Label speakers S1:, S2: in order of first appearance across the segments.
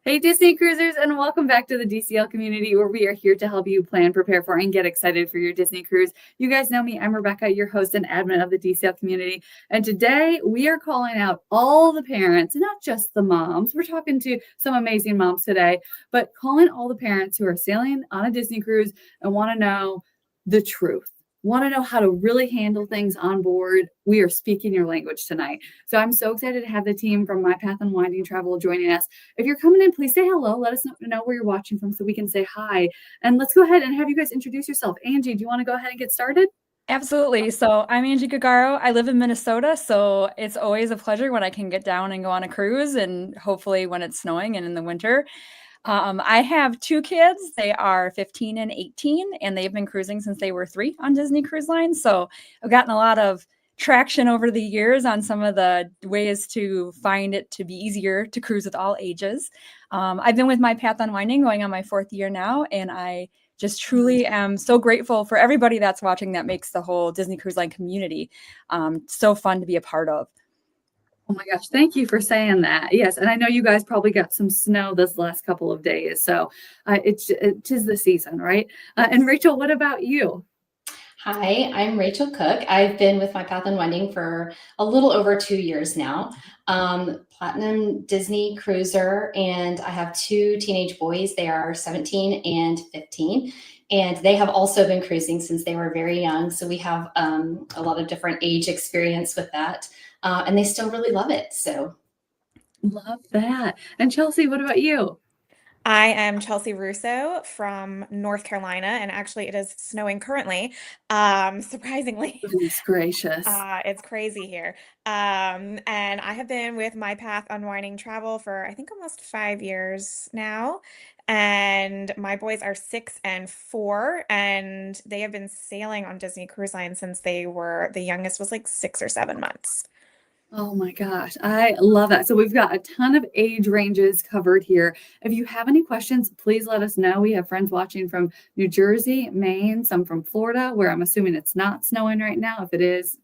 S1: Hey, Disney cruisers, and welcome back to the DCL community where we are here to help you plan, prepare for, and get excited for your Disney cruise. You guys know me. I'm Rebecca, your host and admin of the DCL community. And today we are calling out all the parents, not just the moms. We're talking to some amazing moms today, but calling all the parents who are sailing on a Disney cruise and want to know the truth. Want to know how to really handle things on board. We are speaking your language tonight. So I'm so excited to have the team from My Path Unwinding Travel joining us. If you're coming in, please say hello. Let us know where you're watching from so we can say hi. And let's go ahead and have you guys introduce yourself. Angie, do you want to go ahead and get started?
S2: Absolutely. So I'm Angie Gargaro. I live in Minnesota, so it's always a pleasure when I can get down and go on a cruise, and hopefully when it's snowing and in the winter. I have two kids. They are 15 and 18, and they've been cruising since they were 3 on Disney Cruise Line. So I've gotten a lot of traction over the years on some of the ways to find it to be easier to cruise with all ages. I've been with My Path Unwinding going on my 4th year now, and I just truly am so grateful for everybody that's watching that makes the whole Disney Cruise Line community so fun to be a part of.
S1: Oh my gosh, thank you for saying that. Yes, and I know you guys probably got some snow this last couple of days, so it is the season, right? And Rachel, what about you?
S3: Hi, I'm Rachel Cooke. I've been with My Path Unwinding for a little over 2 years now. Platinum Disney cruiser, and I have 2 teenage boys. They are 17 and 15, and they have also been cruising since they were very young. So we have a lot of different age experience with that, and they still really love it. So
S1: Love that. And Chelsea, what about you?
S4: I am Chelsea Rousso from North Carolina, and actually, it is snowing currently. Surprisingly,
S1: Goodness gracious.
S4: it's crazy here. And I have been with My Path Unwinding Travel for I think almost 5 years now. And my boys are 6 and 4, and they have been sailing on Disney Cruise Line since the youngest was like 6 or 7 months.
S1: Oh my gosh, I love that. So we've got a ton of age ranges covered here. If you have any questions, please let us know. We have friends watching from New Jersey, Maine, some from Florida, where I'm assuming it's not snowing right now. If it is,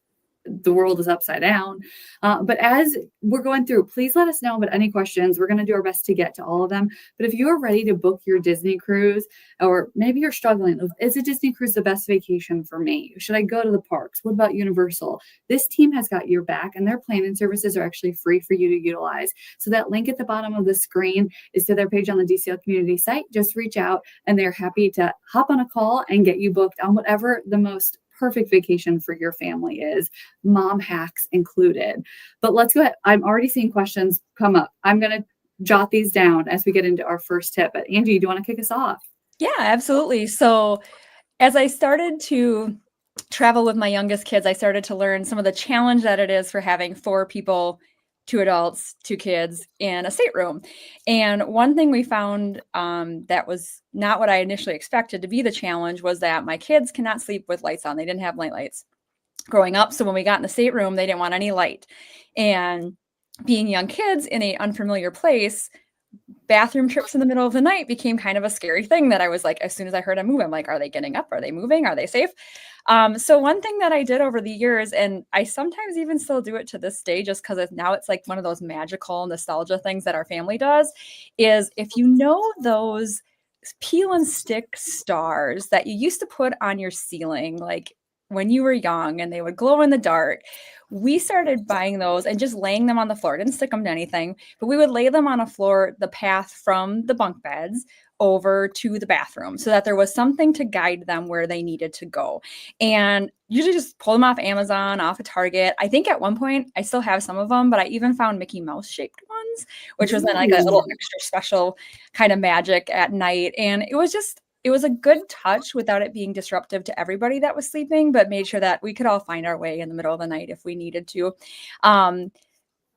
S1: the world is upside down. But as we're going through, please let us know about any questions. We're going to do our best to get to all of them. But if you're ready to book your Disney cruise, or maybe you're struggling, is a Disney cruise the best vacation for me? Should I go to the parks? What about Universal? This team has got your back, and their planning services are actually free for you to utilize. So that link at the bottom of the screen is to their page on the DCL community site. Just reach out, and they're happy to hop on a call and get you booked on whatever the most perfect vacation for your family is, mom hacks included. But let's go ahead. I'm already seeing questions come up. I'm going to jot these down as we get into our first tip. But Angie, do you want to kick us off?
S2: Yeah, absolutely. So as I started to travel with my youngest kids, I started to learn some of the challenge that it is for having 4 people, 2 adults, 2 kids in a stateroom. And one thing we found that was not what I initially expected to be the challenge was that my kids cannot sleep with lights on. They didn't have night lights growing up. So when we got in the stateroom, they didn't want any light. And being young kids in an unfamiliar place, bathroom trips in the middle of the night became kind of a scary thing that I was like, as soon as I heard a move, I'm like, are they getting up? Are they moving? Are they safe? So one thing that I did over the years, and I sometimes even still do it to this day, just because now it's like one of those magical nostalgia things that our family does, is if you know those peel and stick stars that you used to put on your ceiling, like when you were young and they would glow in the dark, we started buying those and just laying them on the floor. Didn't stick them to anything, but we would lay them on a floor, the path from the bunk beds over to the bathroom so that there was something to guide them where they needed to go. And usually just pull them off Amazon, off of Target. I think at one point I still have some of them, but I even found Mickey Mouse shaped ones, which was then like a little extra special kind of magic at night. And it was a good touch without it being disruptive to everybody that was sleeping, but made sure that we could all find our way in the middle of the night if we needed to.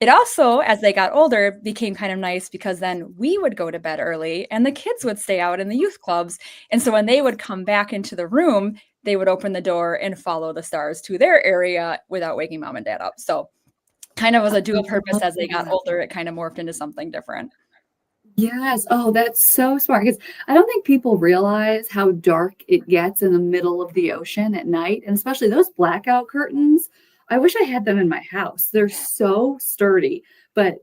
S2: It also, as they got older, became kind of nice because then we would go to bed early and the kids would stay out in the youth clubs. And so when they would come back into the room, they would open the door and follow the stars to their area without waking mom and dad up. So kind of was a dual purpose as they got older. It kind of morphed into something different.
S1: Yes. Oh, that's so smart. Because I don't think people realize how dark it gets in the middle of the ocean at night, and especially those blackout curtains. I wish I had them in my house. They're so sturdy, but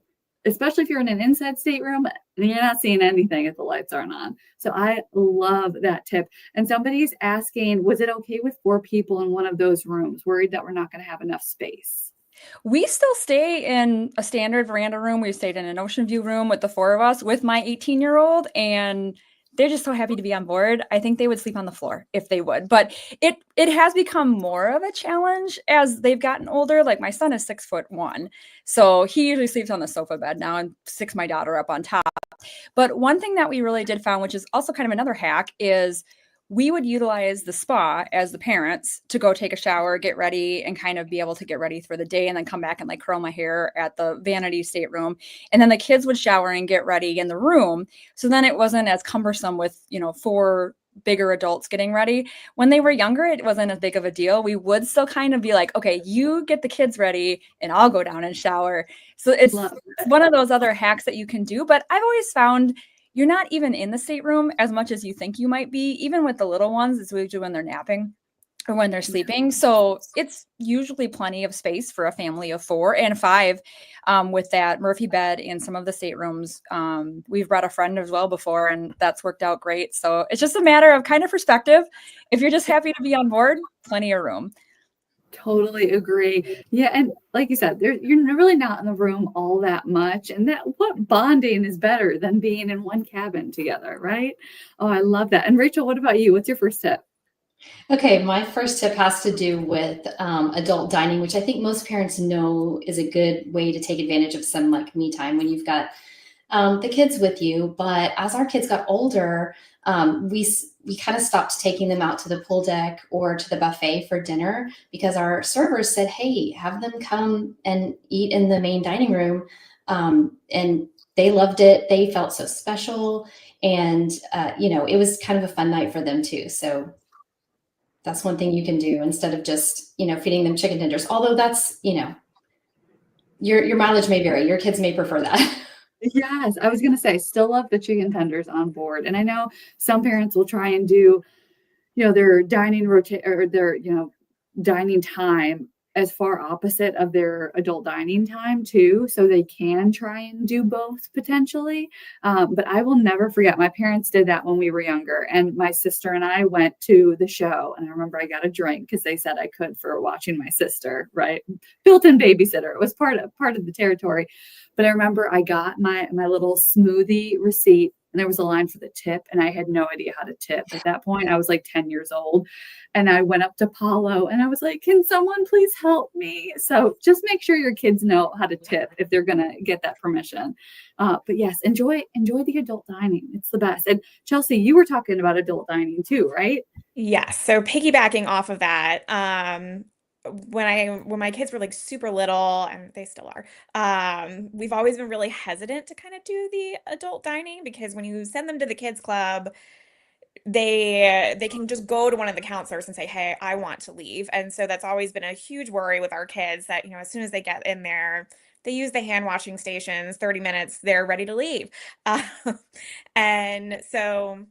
S1: especially if you're in an inside stateroom, and you're not seeing anything if the lights aren't on. So I love that tip. And somebody's asking, was it okay with 4 people in one of those rooms, worried that we're not going to have enough space?
S2: We still stay in a standard veranda room. We stayed in an ocean view room with the 4 of us with my 18-year-old, and they're just so happy to be on board. I think they would sleep on the floor if they would, but it has become more of a challenge as they've gotten older. Like my son is 6'1", so he usually sleeps on the sofa bed now and sticks my daughter up on top. But one thing that we really did found, which is also kind of another hack, is we would utilize the spa as the parents to go take a shower, get ready, and kind of be able to get ready for the day, and then come back and like curl my hair at the vanity stateroom. And then the kids would shower and get ready in the room. So then it wasn't as cumbersome with, 4 bigger adults getting ready. When they were younger, it wasn't as big of a deal. We would still kind of be like, okay, you get the kids ready and I'll go down and shower. So it's one of those other hacks that you can do. But I've always found you're not even in the stateroom as much as you think you might be, even with the little ones. It's usually when they're napping or when they're sleeping. So it's usually plenty of space for a family of 4 and 5 with that Murphy bed in some of the staterooms. We've brought a friend as well before, and that's worked out great. So it's just a matter of kind of perspective. If you're just happy to be on board, plenty of room.
S1: Totally agree. Yeah, and like you said, you're really not in the room all that much. And that what bonding is better than being in one cabin together, right? Oh, I love that. And Rachel, what about you? What's your first tip?
S3: Okay, my first tip has to do with adult dining, which I think most parents know is a good way to take advantage of some like me time when you've got the kids with you. But as our kids got older, we kind of stopped taking them out to the pool deck or to the buffet for dinner because our servers said, hey, have them come and eat in the main dining room. And they loved it. They felt so special. And, it was kind of a fun night for them too. So that's one thing you can do instead of just, feeding them chicken tenders. Although that's, your mileage may vary. Your kids may prefer that.
S1: Yes, I was going to say, still love the chicken tenders on board. And I know some parents will try and do, their dining or their, dining time as far opposite of their adult dining time too. So they can try and do both potentially. But I will never forget, my parents did that when we were younger. And my sister and I went to the show. And I remember I got a drink because they said I could for watching my sister, right? Built-in babysitter. It was part of the territory. But I remember I got my little smoothie receipt, and there was a line for the tip, and I had no idea how to tip. At that point, I was like 10 years old. And I went up to Paulo and I was like, can someone please help me? So just make sure your kids know how to tip if they're going to get that permission. But yes, enjoy the adult dining. It's the best. And Chelsea, you were talking about adult dining too, right?
S4: Yes. So piggybacking off of that, when my kids were like super little, and they still are, we've always been really hesitant to kind of do the adult dining because when you send them to the kids club, they can just go to one of the counselors and say, hey, I want to leave. And so that's always been a huge worry with our kids that, as soon as they get in there, they use the hand washing stations, 30 minutes, they're ready to leave. And so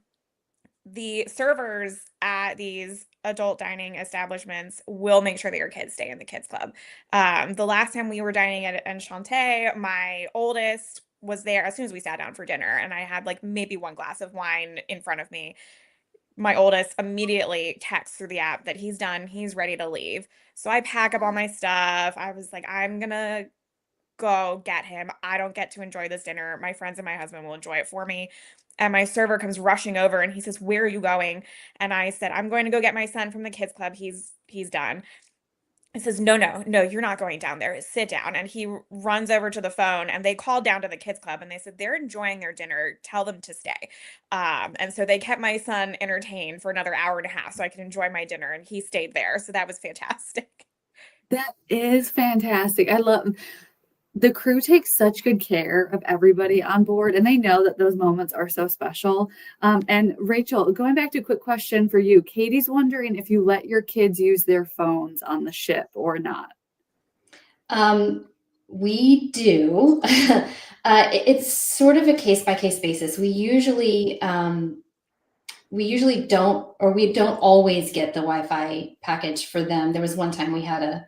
S4: the servers at these adult dining establishments will make sure that your kids stay in the kids club. The last time we were dining at Enchante, my oldest was there as soon as we sat down for dinner, and I had like maybe 1 glass of wine in front of me. My oldest immediately texts through the app that he's done, he's ready to leave. So I pack up all my stuff. I was like, I'm gonna go get him. I don't get to enjoy this dinner. My friends and my husband will enjoy it for me. And my server comes rushing over and he says, where are you going? And I said, I'm going to go get my son from the kids club. He's done. He says, no, you're not going down there. Sit down. And he runs over to the phone, and they called down to the kids club and they said, they're enjoying their dinner. Tell them to stay. And so they kept my son entertained for another hour and a half so I could enjoy my dinner, and he stayed there. So that was fantastic.
S1: That is fantastic. I love the crew takes such good care of everybody on board, and they know that those moments are so special. And Rachel, going back to a quick question for you, Katie's wondering if you let your kids use their phones on the ship or not.
S3: We do. It's sort of a case-by-case basis. We usually don't, or we don't always get the Wi-Fi package for them. There was one time we had a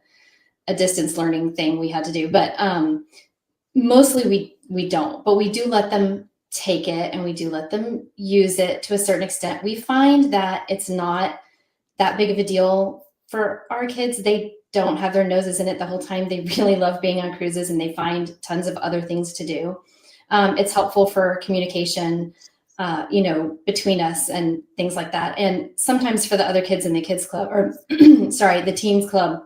S3: distance learning thing we had to do, but mostly we don't. But we do let them take it and we do let them use it to a certain extent. We find that it's not that big of a deal for our kids. They don't have their noses in it the whole time. They really love being on cruises and they find tons of other things to do. It's helpful for communication, between us and things like that. And sometimes for the other kids in the kids club or the teens club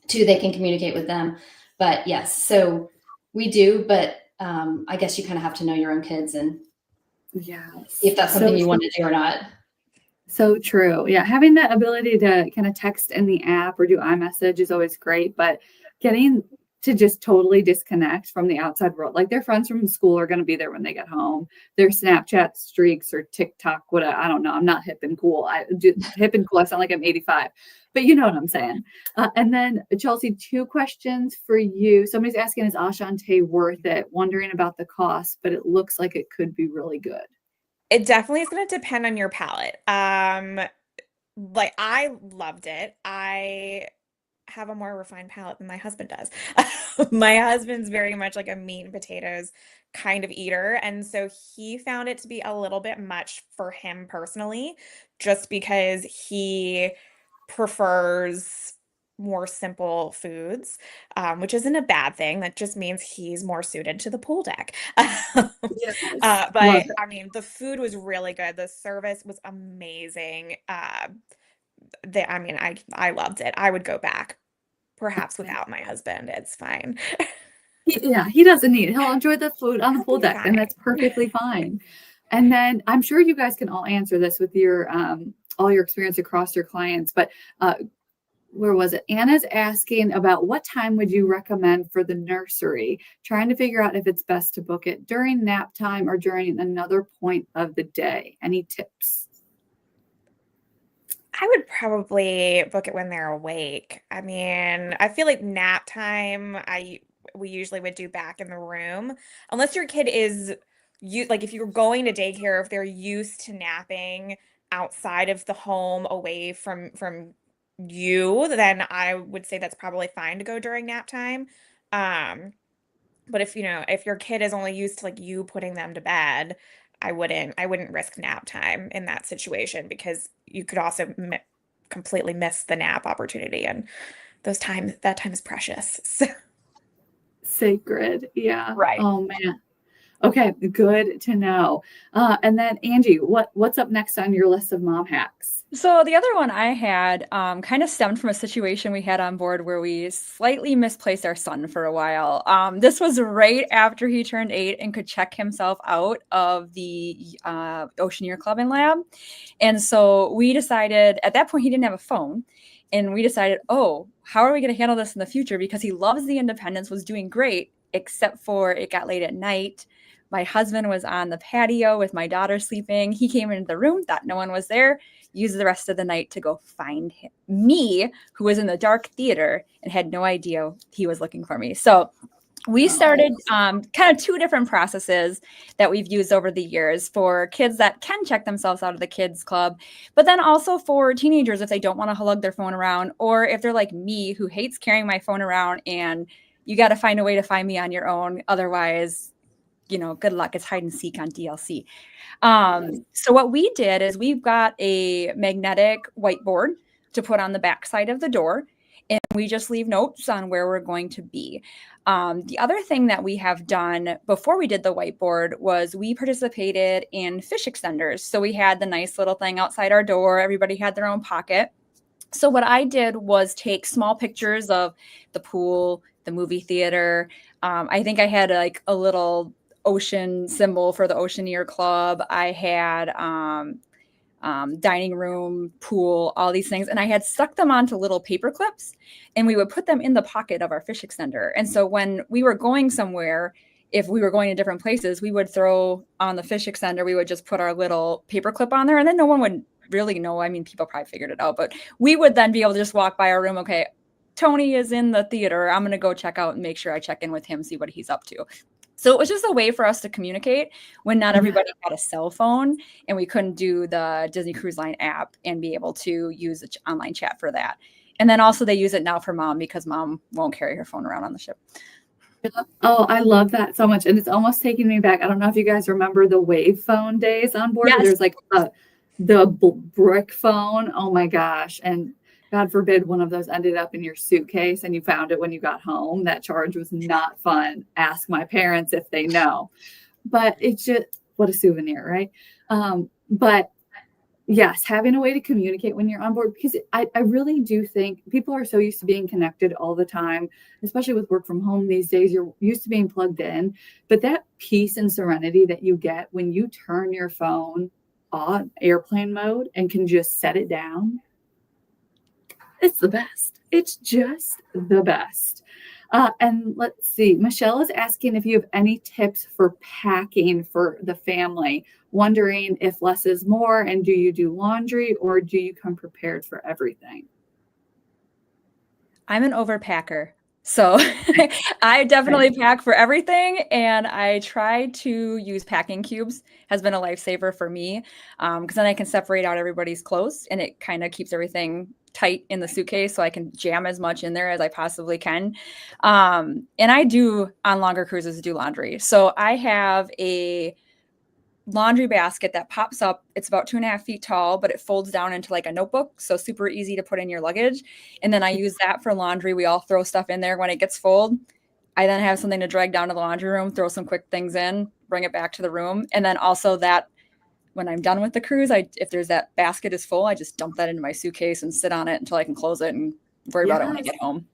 S3: too, they can communicate with them. But yes, so we do, but I guess you kind of have to know your own kids and see if that's something you want to do or not.
S1: So true. Yeah. Having the ability to kind of text in the app or do iMessage is always great, but getting to just totally disconnect from the outside world. Like their friends from school are going to be there when they get home. Their Snapchat streaks or TikTok, whatever. I don't know. I'm not hip and cool. I do hip and cool. I sound like I'm 85, but you know what I'm saying. And then Chelsea, 2 questions for you. Somebody's asking, is Ashante worth it? Wondering about the cost, but it looks like it could be really good.
S4: It definitely is going to depend on your palate. Like I loved it. I have a more refined palate than my husband does. My husband's very much like a meat and potatoes kind of eater. And so he found it to be a little bit much for him personally, just because he prefers more simple foods, which isn't a bad thing. That just means he's more suited to the pool deck.
S1: Yes.
S4: But I mean, the food was really good. The service was amazing. I loved it. I would go back, perhaps without my husband. It's fine.
S1: He doesn't need it. He'll enjoy the food on the pool deck, and that's perfectly fine. And then I'm sure you guys can all answer this with your all your experience across your clients, but where was it? Anna's asking about what time would you recommend for the nursery, trying to figure out if it's best to book it during nap time or during another point of the day. Any tips?
S4: I would probably book it when they're awake. I mean, I feel like nap time, we usually would do back in the room, unless your kid is like if you're going to daycare, if they're used to napping outside of the home, away from you, then I would say that's probably fine to go during nap time. But if your kid is only used to like you putting them to bed, I wouldn't risk nap time in that situation, because you could also completely miss the nap opportunity, and that time is precious. So.
S1: Sacred. Yeah.
S4: Right.
S1: Oh man. Okay. Good to know. And then Angie, what's up next on your list of mom hacks?
S2: So the other one I had kind of stemmed from a situation we had on board where we slightly misplaced our son for a while. This was right after he turned 8 and could check himself out of the Oceaneer Club and Lab. And so we decided, at that point he didn't have a phone, and we decided, how are we going to handle this in the future? Because he loves the independence, was doing great, except for it got late at night. My husband was on the patio with my daughter sleeping. He came into the room, thought no one was there, used the rest of the night to go find me, who was in the dark theater and had no idea he was looking for me. So we started kind of 2 different processes that we've used over the years for kids that can check themselves out of the kids club, but then also for teenagers if they don't want to lug their phone around, or if they're like me who hates carrying my phone around and you got to find a way to find me on your own. Otherwise, good luck. It's hide and seek on DLC. So what we did is we've got a magnetic whiteboard to put on the back side of the door, and we just leave notes on where we're going to be. The other thing that we have done before we did the whiteboard was we participated in fish extenders. So we had the nice little thing outside our door. Everybody had their own pocket. So what I did was take small pictures of the pool, the movie theater. I think I had like a little ocean symbol for the Oceaneer Club. I had dining room, pool, all these things. And I had stuck them onto little paper clips, and we would put them in the pocket of our fish extender. And so when we were going somewhere, if we were going to different places, we would throw on the fish extender, we would just put our little paper clip on there, and then no one would really know. I mean, people probably figured it out, but we would then be able to just walk by our room. Okay, Tony is in the theater. I'm going to go check out and make sure I check in with him, see what he's up to. So it was just a way for us to communicate when not everybody had a cell phone and we couldn't do the Disney Cruise Line app and be able to use the online chat for that. And then also they use it now for mom because mom won't carry her phone around on the ship.
S1: Oh, I love that so much. And it's almost taking me back. I don't know if you guys remember the wave phone days on board where
S2: Yes.
S1: there's like the brick phone. Oh my gosh. And God forbid one of those ended up in your suitcase and you found it when you got home. That charge was not fun. Ask my parents if they know. But it's just what a souvenir, right? But yes, having a way to communicate when you're on board, because I really do think people are so used to being connected all the time, especially with work from home these days. You're used to being plugged in, but that peace and serenity that you get when you turn your phone on airplane mode and can just set it down, it's the best. It's just the best. And let's see, Michelle is asking if you have any tips for packing for the family, wondering if less is more and do you do laundry or do you come prepared for everything?
S2: I'm an overpacker. So I definitely pack for everything, and I try to use packing cubes. Has been a lifesaver for me, because then I can separate out everybody's clothes and it kind of keeps everything tight in the suitcase so I can jam as much in there as I possibly can. And I do, on longer cruises, do laundry. So I have a laundry basket that pops up. It's about 2.5 feet tall, but it folds down into like a notebook. So super easy to put in your luggage. And then I use that for laundry. We all throw stuff in there when it gets full. I then have something to drag down to the laundry room, throw some quick things in, bring it back to the room. And then also that when I'm done with the cruise, if there's that basket is full, I just dump that into my suitcase and sit on it until I can close it and worry about it when I get home.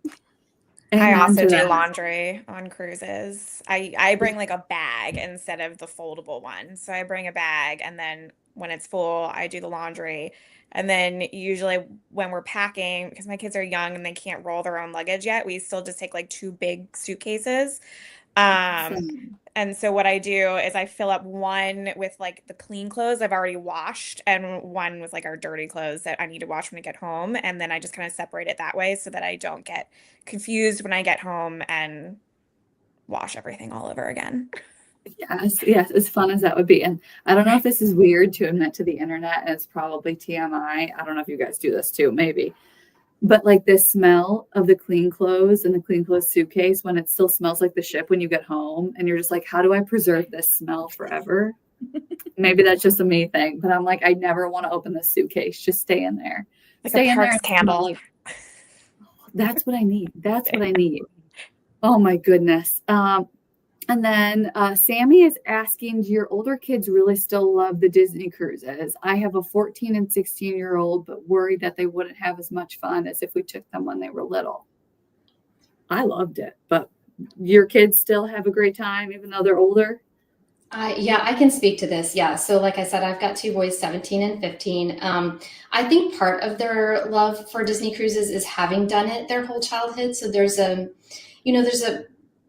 S4: I
S1: Amen
S4: also
S1: to
S4: do
S1: that.
S4: laundry on cruises. I bring like a bag instead of the foldable one. So I bring a bag, and then when it's full, I do the laundry. And then usually when we're packing, because my kids are young and they can't roll their own luggage yet, we still just take like two big suitcases.
S1: Awesome.
S4: And so what I do is I fill up one with like the clean clothes I've already washed, and one with like our dirty clothes that I need to wash when I get home. And then I just kind of separate it that way so that I don't get confused when I get home and wash everything all over again.
S1: Yes, as fun as that would be. And I don't know if this is weird to admit to the internet, and it's probably TMI. I don't know if you guys do this too, maybe. But like the smell of the clean clothes and the clean clothes suitcase when it still smells like the ship when you get home, and you're just like, how do I preserve this smell forever? Maybe that's just a me thing, but I'm like, I never want to open this suitcase. Just stay in there.
S4: Like
S1: Stay
S4: a
S1: in there
S4: Parks
S1: and smell
S4: candle.
S1: like, that's what I need. That's what I need. Oh my goodness. And then Sammy is asking, do your older kids really still love the Disney cruises? I have a 14 and 16-year-old, but worried that they wouldn't have as much fun as if we took them when they were little. I loved it, but your kids still have a great time, even though they're older?
S3: Yeah, I can speak to this. Yeah. So like I said, I've got two boys, 17 and 15. I think part of their love for Disney cruises is having done it their whole childhood. So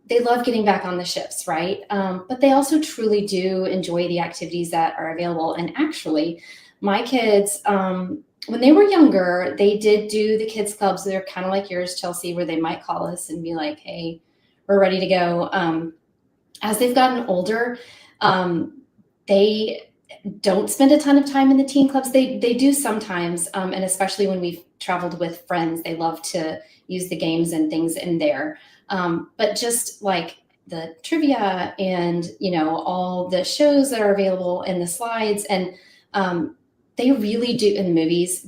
S3: they love getting back on the ships, right? But they also truly do enjoy the activities that are available. And actually, my kids, when they were younger, they did do the kids clubs. They're kind of like yours, Chelsea, where they might call us and be like, hey, we're ready to go. As they've gotten older, they don't spend a ton of time in the teen clubs. They do sometimes, and especially when we've traveled with friends, they love to use the games and things in there. But just like the trivia and all the shows that are available and the slides, and they really do in the movies.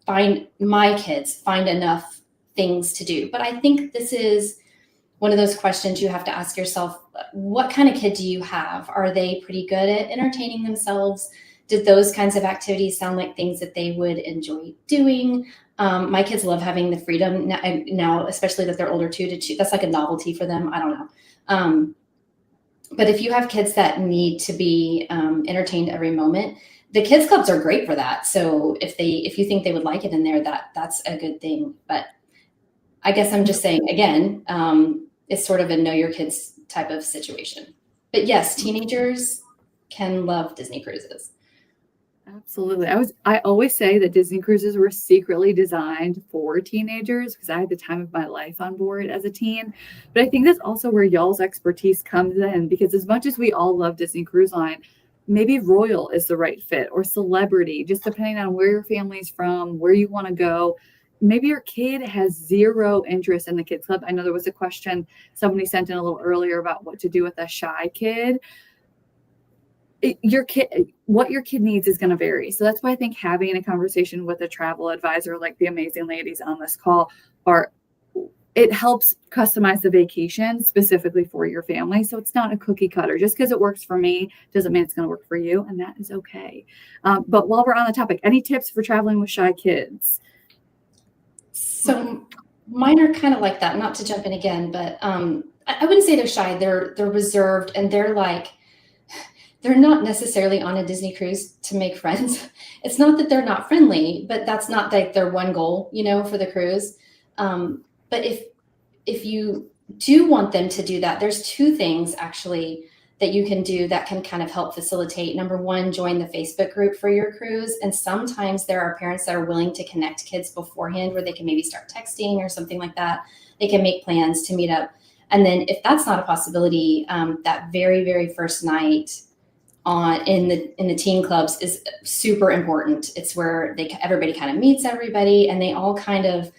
S3: My kids find enough things to do. But I think this is one of those questions you have to ask yourself, what kind of kid do you have? Are they pretty good at entertaining themselves? Did those kinds of activities sound like things that they would enjoy doing? My kids love having the freedom now, especially that they're older too, to choose. That's like a novelty for them. I don't know. But if you have kids that need to be entertained every moment, the kids clubs are great for that. So if you think they would like it in there, that's a good thing. But I guess I'm just saying, again, it's sort of a know your kids type of situation. But yes, teenagers can love Disney cruises.
S1: Absolutely. I always say that Disney cruises were secretly designed for teenagers because I had the time of my life on board as a teen. But I think that's also where y'all's expertise comes in, because as much as we all love Disney Cruise Line, maybe Royal is the right fit, or Celebrity, just depending on where your family's from, where you want to go. maybe your kid has zero interest in the kids club. I know there was a question somebody sent in a little earlier about what to do with a shy kid. What your kid needs is going to vary. So that's why I think having a conversation with a travel advisor like the amazing ladies on this call it helps customize the vacation specifically for your family. So it's not a cookie cutter. Just because it works for me doesn't mean it's going to work for you, and that is okay. But while we're on the topic, any tips for traveling with shy kids?
S3: So mine are kind of like that, not to jump in again, but I wouldn't say they're shy. They're reserved, and they're not necessarily on a Disney cruise to make friends. It's not that they're not friendly, but that's not like their one goal, for the cruise. But if you do want them to do that, there's two things actually that you can do that can kind of help facilitate. Number one, join the Facebook group for your cruise. And sometimes there are parents that are willing to connect kids beforehand where they can maybe start texting or something like that. They can make plans to meet up. And then if that's not a possibility, that very, very first night in the teen clubs is super important. It's where everybody kind of meets everybody, and they all kind of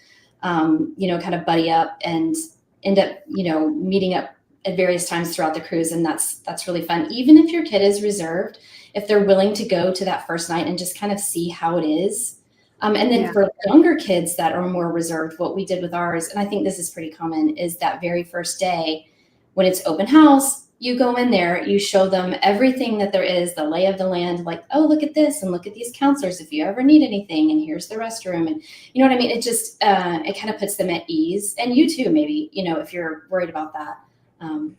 S3: buddy up and end up, meeting up at various times throughout the cruise. And that's really fun. Even if your kid is reserved, if they're willing to go to that first night and just kind of see how it is. And then for younger kids that are more reserved, what we did with ours, and I think this is pretty common, is that very first day when it's open house, you go in there, you show them everything that there is, the lay of the land, like, oh, look at this and look at these counselors if you ever need anything, and here's the restroom. And you know what I mean? It just, it kind of puts them at ease. And you too, maybe, if you're worried about that.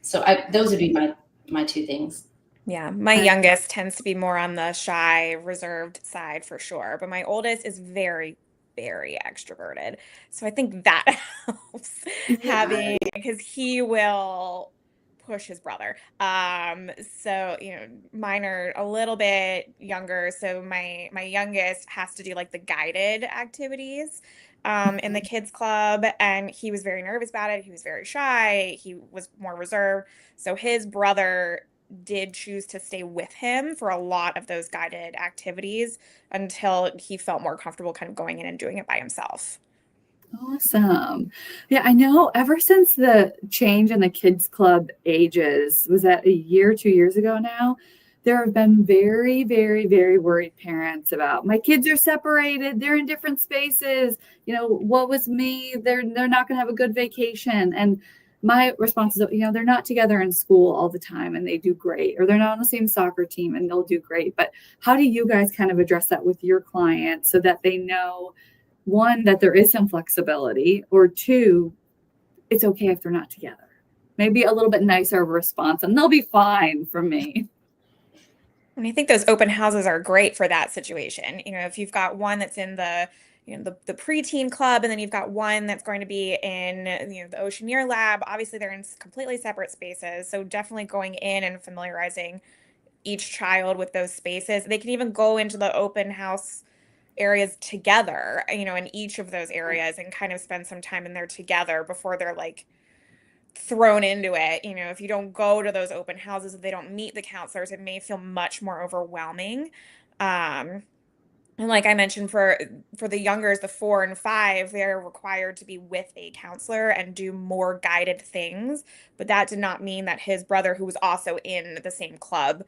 S3: So those would be my two things.
S4: Yeah, my youngest tends to be more on the shy, reserved side for sure. But my oldest is very, very extroverted. So I think that helps because he will push his brother. So, mine are a little bit younger. So my youngest has to do like the guided activities in the kids club, and he was very nervous about it. He was very shy. He was more reserved. So his brother did choose to stay with him for a lot of those guided activities until he felt more comfortable kind of going in and doing it by himself.
S1: Awesome. Yeah, I know ever since the change in the kids club ages, was that a year, 2 years ago now? There have been very, very, very worried parents about my kids are separated. They're in different spaces. What was me? They're not going to have a good vacation. And my response is, they're not together in school all the time and they do great, or they're not on the same soccer team and they'll do great. But how do you guys kind of address that with your clients so that they know, one, that there is some flexibility, or two, it's okay if they're not together? Maybe a little bit nicer of a response and they'll be fine from me.
S4: And I think those open houses are great for that situation. If you've got one that's in the preteen club, and then you've got one that's going to be in, the Oceaneer lab, obviously they're in completely separate spaces. So definitely going in and familiarizing each child with those spaces. They can even go into the open house areas together, in each of those areas, and kind of spend some time in there together before they're like thrown into it. If you don't go to those open houses, if they don't meet the counselors, it may feel much more overwhelming. And like I mentioned, for the youngers, the 4 and 5, they're required to be with a counselor and do more guided things. But that did not mean that his brother, who was also in the same club,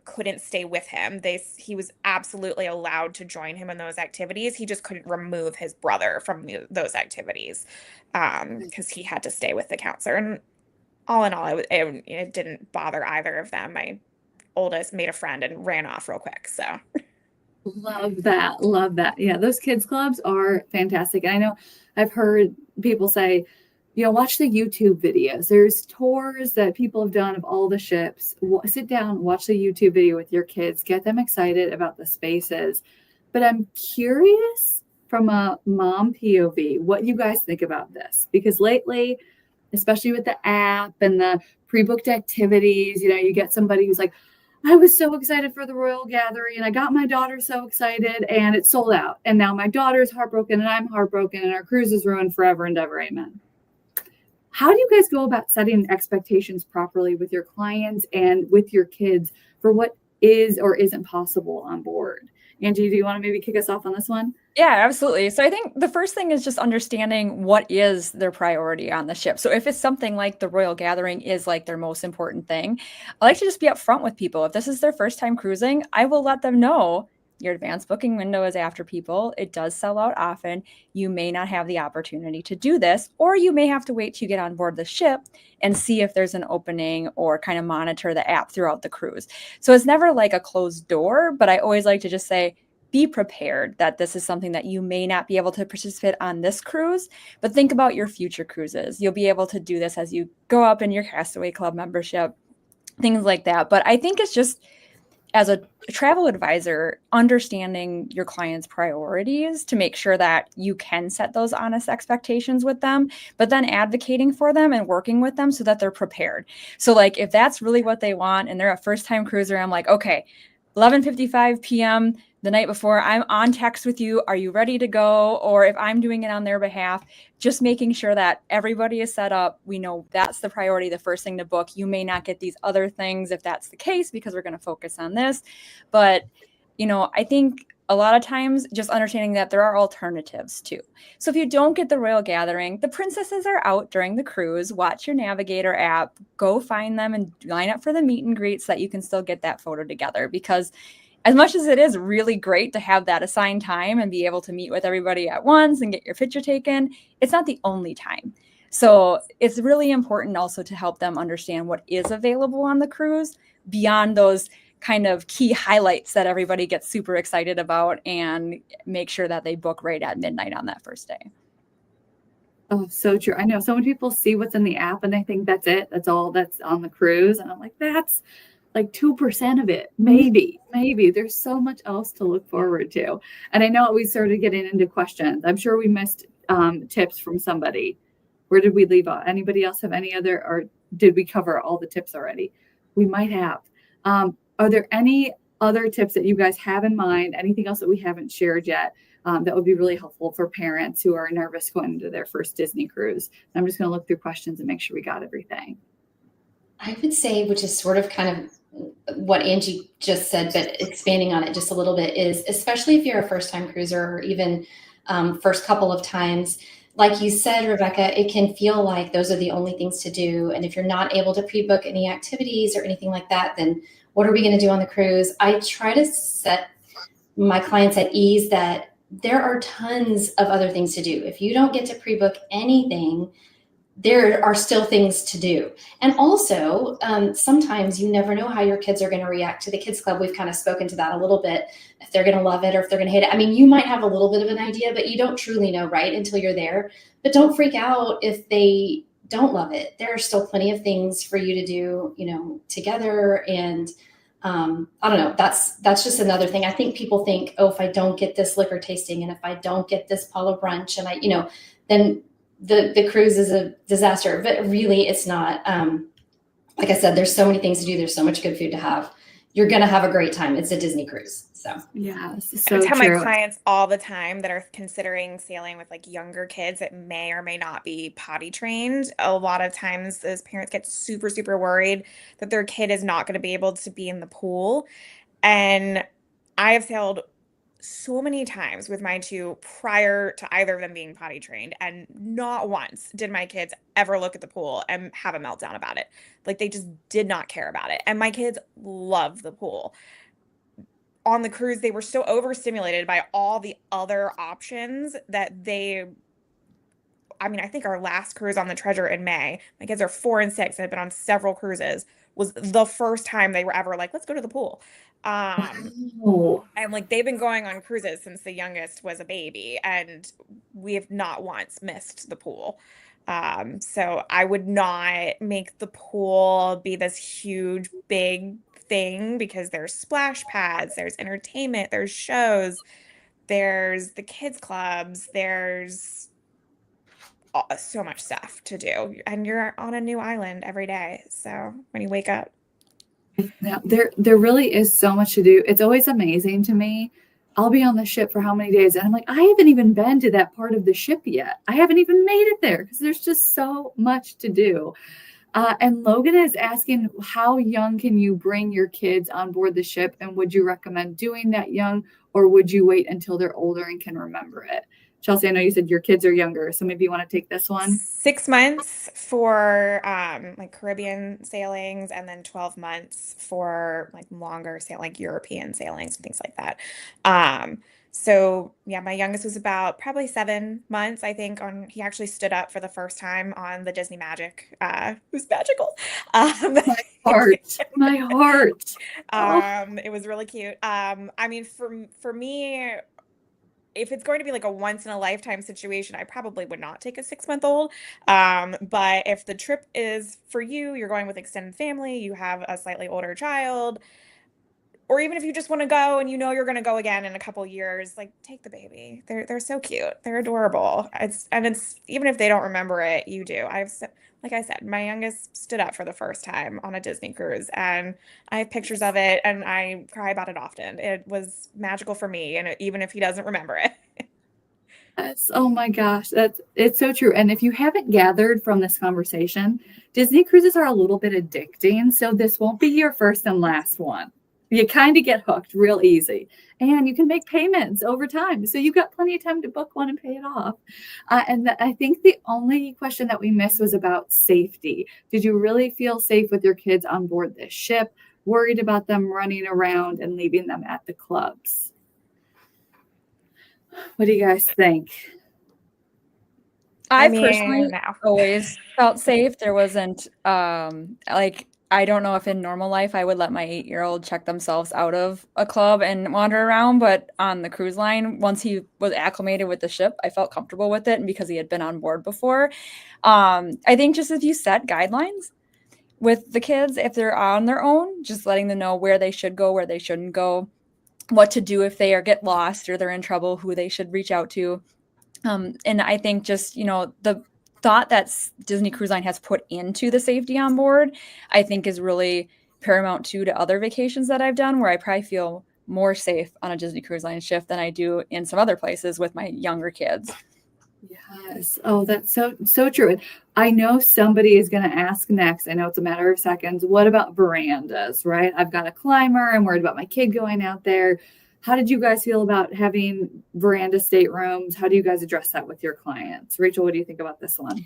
S4: couldn't stay with him. He was absolutely allowed to join him in those activities. He just couldn't remove his brother from those activities because he had to stay with the counselor. And all in all, it didn't bother either of them. My oldest made a friend and ran off real quick. So
S1: love that. Yeah, those kids clubs are fantastic. And I know I've heard people say, watch the YouTube videos. There's tours that people have done of all the ships. Sit down, watch the YouTube video with your kids, get them excited about the spaces. But I'm curious from a mom POV, what you guys think about this, because lately, especially with the app and the pre-booked activities, you get somebody who's like, I was so excited for the Royal Gathering and I got my daughter so excited and it's sold out. And now my daughter's heartbroken and I'm heartbroken and our cruise is ruined forever and ever. Amen. How do you guys go about setting expectations properly with your clients and with your kids for what is or isn't possible on board? Angie, do you want to maybe kick us off on this one?
S2: Yeah, absolutely. So I think the first thing is just understanding what is their priority on the ship. So if it's something like the Royal Gathering is like their most important thing, I like to just be upfront with people. If this is their first time cruising, I will let them know your advanced booking window is after people. It does sell out often. You may not have the opportunity to do this, or you may have to wait to get on board the ship and see if there's an opening or kind of monitor the app throughout the cruise. So it's never like a closed door, but I always like to just say, be prepared that this is something that you may not be able to participate on this cruise, but think about your future cruises. You'll be able to do this as you go up in your Castaway Club membership, things like that. But I think it's just, as a travel advisor, understanding your client's priorities to make sure that you can set those honest expectations with them, but then advocating for them and working with them so that they're prepared. So like if that's really what they want and they're a first-time cruiser, I'm like, okay, 11:55 p.m. the night before, I'm on text with you. Are you ready to go? Or if I'm doing it on their behalf, just making sure that everybody is set up. We know that's the priority, the first thing to book. You may not get these other things if that's the case, because we're going to focus on this. But, I think a lot of times just understanding that there are alternatives too. So if you don't get the Royal Gathering, the princesses are out during the cruise. Watch your Navigator app, go find them and line up for the meet and greet so that you can still get that photo together. Because as much as it is really great to have that assigned time and be able to meet with everybody at once and get your picture taken, it's not the only time. So it's really important also to help them understand what is available on the cruise beyond those kind of key highlights that everybody gets super excited about, and make sure that they book right at midnight on that first day.
S1: Oh, so true. I know so many people see what's in the app and they think that's it. That's all that's on the cruise. And I'm like, that's like 2% of it. Maybe there's so much else to look forward to. And I know we started getting into questions. I'm sure we missed tips from somebody. Where did we leave off? Anybody else have any other, or did we cover all the tips already? We might have. Are there any other tips that you guys have in mind? Anything else that we haven't shared yet that would be really helpful for parents who are nervous going into their first Disney cruise? I'm just going to look through questions and make sure we got everything.
S3: I would say, which is sort of kind of what Angie just said, but expanding on it just a little bit, is especially if you're a first-time cruiser or even first couple of times, like you said, Rebecca, it can feel like those are the only things to do. And if you're not able to pre-book any activities or anything like that, then what are we going to do on the cruise? I try to set my clients at ease that there are tons of other things to do. If you don't get to pre-book anything, there are still things to do. And also, sometimes you never know how your kids are going to react to the kids club. We've kind of spoken to that a little bit, if they're going to love it or if they're going to hate it. I mean, you might have a little bit of an idea, but you don't truly know, right, until you're there. But don't freak out if they don't love it. There are still plenty of things for you to do, together. And I don't know, that's just another thing. I think people think, oh, if I don't get this liquor tasting and if I don't get this Palo brunch and then the cruise is a disaster. But really it's not. Like I said, there's so many things to do. There's so much good food to have. You're going to have a great time. It's a Disney cruise. So
S1: yeah,
S4: so I tell my clients all the time that are considering sailing with like younger kids that may or may not be potty trained. A lot of times those parents get super, super worried that their kid is not going to be able to be in the pool. And I have sailed so many times with my two prior to either of them being potty trained, and not once did my kids ever look at the pool and have a meltdown about it. Like they just did not care about it. And my kids love the pool. On the cruise, they were so overstimulated by all the other options that I think our last cruise on the Treasure in May, my kids are 4 and 6 and have been on several cruises, was the first time they were ever like, let's go to the pool. And like they've been going on cruises since the youngest was a baby, and we have not once missed the pool. So I would not make the pool be this huge, big thing, because there's splash pads, there's entertainment, there's shows, there's the kids clubs, there's so much stuff to do, and you're on a new island every day. So when you wake up,
S1: yeah, there really is so much to do. It's always amazing to me. I'll be on the ship for how many days, and I'm like, I haven't even been to that part of the ship yet. I haven't even made it there because there's just so much to do. And Logan is asking, how young can you bring your kids on board the ship? And would you recommend doing that young, or would you wait until they're older and can remember it? Chelsea, I know you said your kids are younger, so maybe you want to take this one.
S4: 6 months for like Caribbean sailings, and then 12 months for like longer sail, like European sailings and things like that. So yeah, my youngest was about probably 7 months, I think, he actually stood up for the first time on the Disney Magic. It was magical.
S1: My heart.
S4: It was really cute. I mean, for me, if it's going to be like a once in a lifetime situation, I probably would not take a 6-month-old. But if the trip is for you, you're going with extended family, you have a slightly older child, or even if you just want to go and you know you're going to go again in a couple years, like take the baby. They're so cute. They're adorable. It's even if they don't remember it, you do. Like I said, my youngest stood up for the first time on a Disney cruise, and I have pictures of it, and I cry about it often. It was magical for me, and even if he doesn't remember it.
S1: Yes. Oh my gosh, it's so true. And if you haven't gathered from this conversation, Disney cruises are a little bit addicting, so this won't be your first and last one. You kind of get hooked real easy, and you can make payments over time. So you've got plenty of time to book one and pay it off. I think the only question that we missed was about safety. Did you really feel safe with your kids on board this ship? Worried about them running around and leaving them at the clubs? What do you guys think?
S2: I
S4: mean,
S2: personally
S4: no.
S2: always felt safe. There wasn't I don't know if in normal life I would let my 8-year-old check themselves out of a club and wander around, but on the cruise line, once he was acclimated with the ship, I felt comfortable with it, and because he had been on board before. I think just if you set guidelines with the kids, if they're on their own, just letting them know where they should go, where they shouldn't go, what to do if they get lost or they're in trouble, who they should reach out to. And I think just, the thought that Disney Cruise Line has put into the safety on board, I think is really paramount to other vacations that I've done, where I probably feel more safe on a Disney Cruise Line ship than I do in some other places with my younger kids.
S1: Yes. Oh, that's so true. And I know somebody is going to ask next. I know it's a matter of seconds. What about verandas, right? I've got a climber. I'm worried about my kid going out there. How did you guys feel about having veranda staterooms? How do you guys address that with your clients? Rachel, what do you think about this one?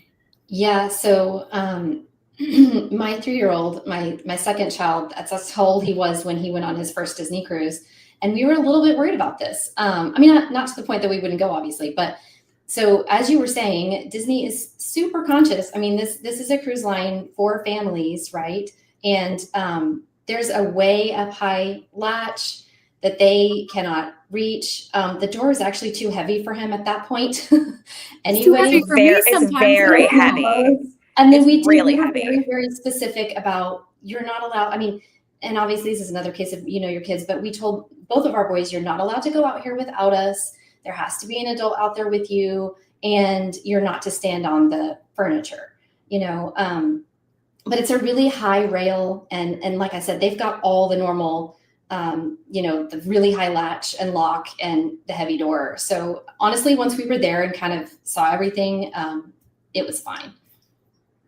S3: Yeah, so my 3-year-old, my second child, that's how old he was when he went on his first Disney cruise. And we were a little bit worried about this. I mean, not to the point that we wouldn't go, obviously, but so as you were saying, Disney is super conscious. I mean, this is a cruise line for families, right? And there's a way up high latch that they cannot reach. The door is actually too heavy for him at that point. Anyway,
S1: it's
S4: very heavy.
S3: And then
S4: it's
S3: we
S4: really
S3: were
S4: heavy.
S3: very, very specific about you're not allowed. I mean, and obviously this is another case of, your kids, but we told both of our boys, you're not allowed to go out here without us. There has to be an adult out there with you, and you're not to stand on the furniture, but it's a really high rail. And like I said, they've got all the normal, the really high latch and lock and the heavy door. So honestly, once we were there and kind of saw everything, it was fine.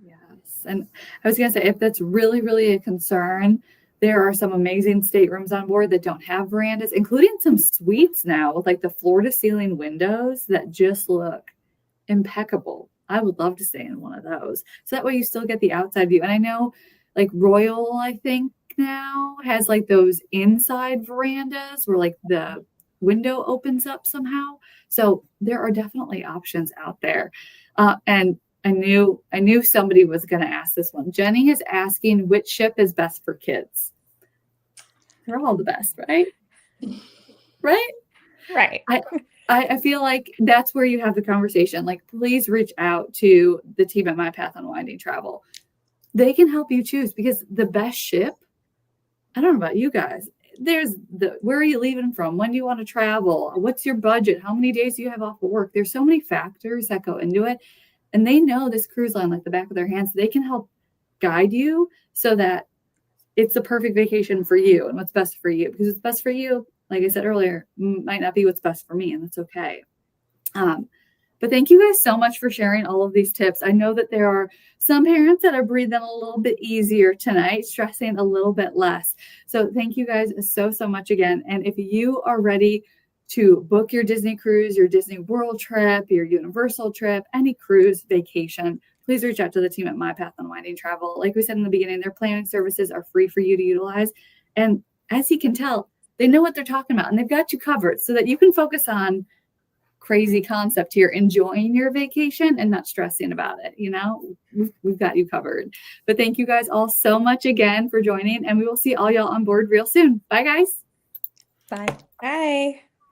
S1: Yes. And I was going to say, if that's really, really a concern, there are some amazing staterooms on board that don't have verandas, including some suites now with like the floor to ceiling windows that just look impeccable. I would love to stay in one of those. So that way you still get the outside view. And I know like Royal, I think now has like those inside verandas where like the window opens up somehow. So there are definitely options out there. And I knew somebody was going to ask this one. Jenny is asking which ship is best for kids. They're all the best, right? Right?
S4: Right.
S1: I feel like that's where you have the conversation. Like, please reach out to the team at My Path Unwinding Travel. They can help you choose, because the best ship, I don't know about you guys, there's where are you leaving from? When do you want to travel? What's your budget? How many days do you have off of work? There's so many factors that go into it. And they know this cruise line like the back of their hands. They can help guide you so that it's the perfect vacation for you and what's best for you. Because what's best for you, like I said earlier, might not be what's best for me, and that's okay. But But thank you guys so much for sharing all of these tips. I know that there are some parents that are breathing a little bit easier tonight, stressing a little bit less. So thank you guys so much again. And if you are ready to book your Disney cruise, your Disney World trip, your Universal trip, any cruise vacation, please reach out to the team at My Path Unwinding Travel. Like we said in the beginning, their planning services are free for you to utilize. And as you can tell, they know what they're talking about and they've got you covered so that you can focus on crazy concept here, enjoying your vacation and not stressing about it. You know, we've got you covered. But thank you guys all so much again for joining, and we will see all y'all on board real soon. Bye, guys.
S2: Bye.
S4: Bye.